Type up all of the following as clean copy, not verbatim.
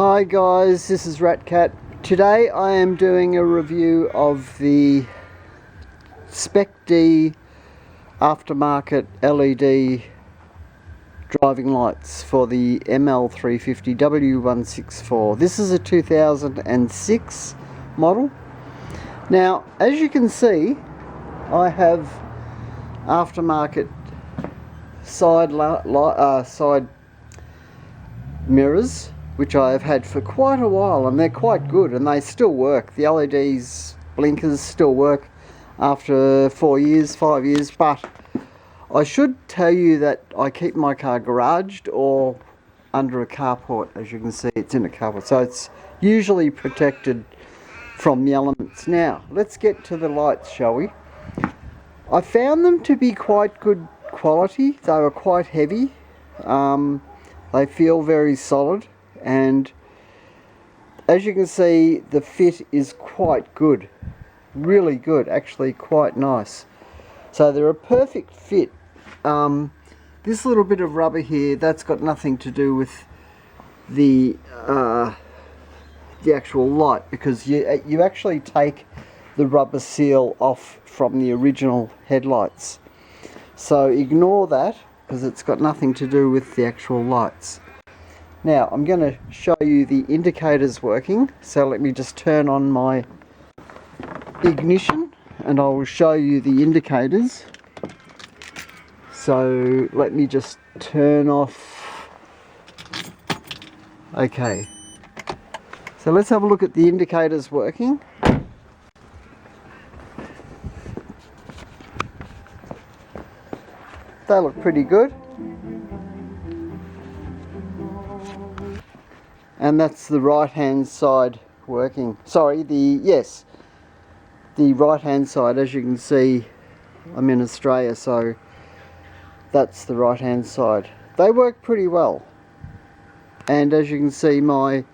Hi guys, this is Ratcat. Today I am doing a review of the Spec-D aftermarket LED driving lights for the ML350 W164. This is a 2006 model. Now, as you can see, I have aftermarket side mirrors, which I have had for quite a while, and they're quite good and they still work. The LEDs, blinkers still work after 4 years, 5 years, but I should tell you that I keep my car garaged or under a carport. As you can see, it's in a carport, so it's usually protected from the elements. Now, let's get to the lights, shall we? I found them to be quite good quality. They were quite heavy. They feel very solid, and as you can see, the fit is quite good, really good, actually quite nice. So they're a perfect fit. This little bit of rubber here, that's got nothing to do with the actual light, because you actually take the rubber seal off from the original headlights. So ignore that, because it's got nothing to do with the actual lights. Now I'm going to show you the indicators working, so let me just turn on my ignition and I will show you the indicators. So let me just turn off. Okay, so let's have a look at the indicators working. They look pretty good. And that's the right hand side working. Sorry, the right hand side. As you can see, I'm in Australia, so that's the right hand side. They work pretty well. And as you can see, my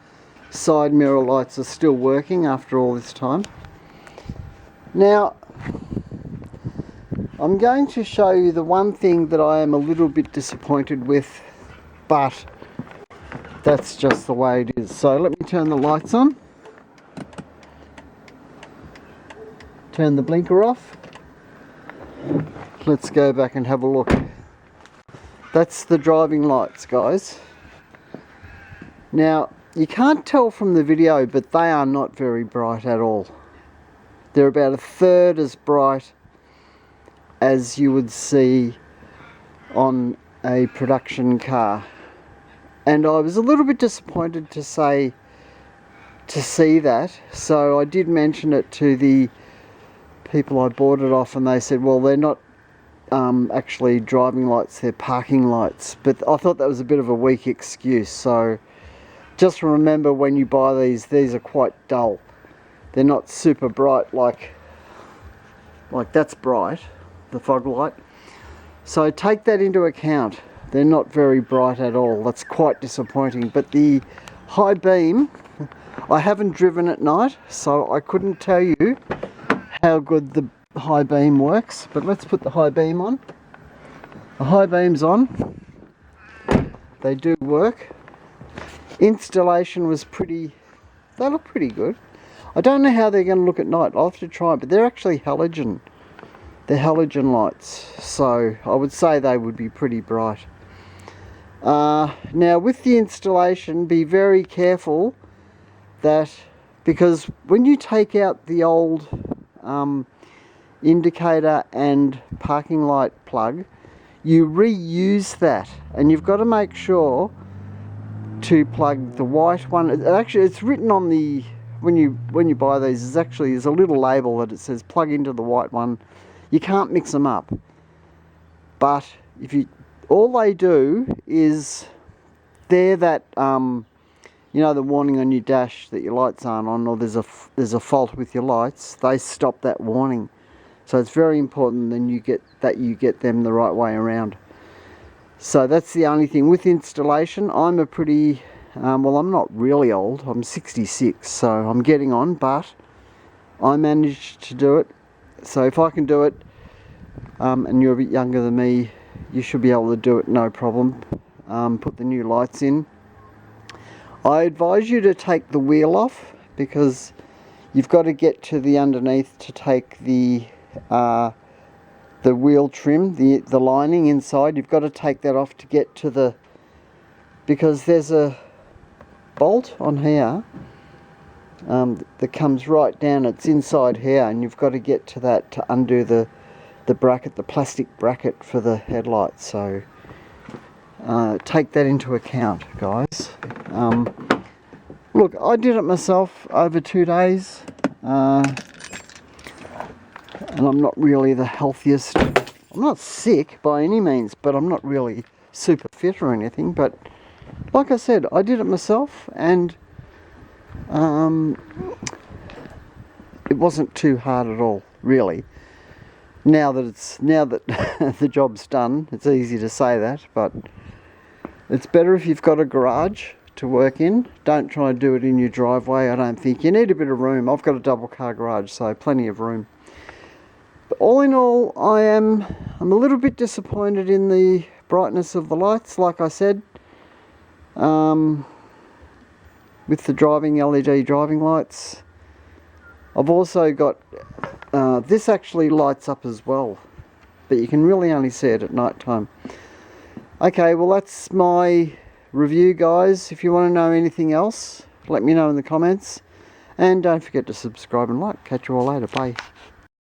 side mirror lights are still working after all this time. Now, I'm going to show you the one thing that I am a little bit disappointed with, but that's just the way it is. So let me turn the lights on. Turn the blinker off. Let's go back and have a look. That's the driving lights, guys. Now, you can't tell from the video, but they are not very bright at all. They're about a third as bright as you would see on a production car. And I was a little bit disappointed to see that, so I did mention it to the people I bought it off, and they said, well, they're not actually driving lights, they're parking lights. But I thought that was a bit of a weak excuse, so just remember when you buy these are quite dull. They're not super bright like that's bright, the fog light. So take that into account. They're not very bright at all. That's quite disappointing. But the high beam, I haven't driven at night, so I couldn't tell you how good the high beam works. But let's put the high beam on. The high beam's on. They do work. Installation was they look pretty good. I don't know how they're going to look at night. I'll have to try it, but they're actually halogen. They're halogen lights, so I would say they would be pretty bright. Now with the installation, be very careful because when you take out the old indicator and parking light plug, you reuse that, and you've got to make sure to plug the white one. Actually, it's written on the when you buy these, there's a little label that it says plug into the white one. You can't mix them up, but all they do is they're that you know, the warning on your dash that your lights aren't on, or there's a fault with your lights. They stop that warning, so it's very important that you get them the right way around. So that's the only thing with installation. I'm a pretty well, I'm not really old. I'm 66, so I'm getting on, but I managed to do it. So if I can do it, and you're a bit younger than me, you should be able to do it no problem. Put the new lights in. I advise you to take the wheel off, because you've got to get to the underneath to take the wheel trim, the lining inside. You've got to take that off to get to the, because there's a bolt on here that comes right down. It's inside here, and you've got to get to that to undo the bracket, the plastic bracket for the headlight. So take that into account, guys. Look, I did it myself over 2 days, and I'm not really the healthiest. I'm not sick by any means, but I'm not really super fit or anything. But like I said, I did it myself, and it wasn't too hard at all, really. Now that the job's done, it's easy to say that, but it's better if you've got a garage to work in. Don't try and do it in your driveway. I don't think you need a bit of room. I've got a double car garage, so plenty of room. But all in all, I'm a little bit disappointed in the brightness of the lights, like I said, with the LED driving lights. I've also got this actually lights up as well, but you can really only see it at night time. Okay, well, that's my review, guys. If you want to know anything else, let me know in the comments, and don't forget to subscribe and like. Catch you all later. Bye.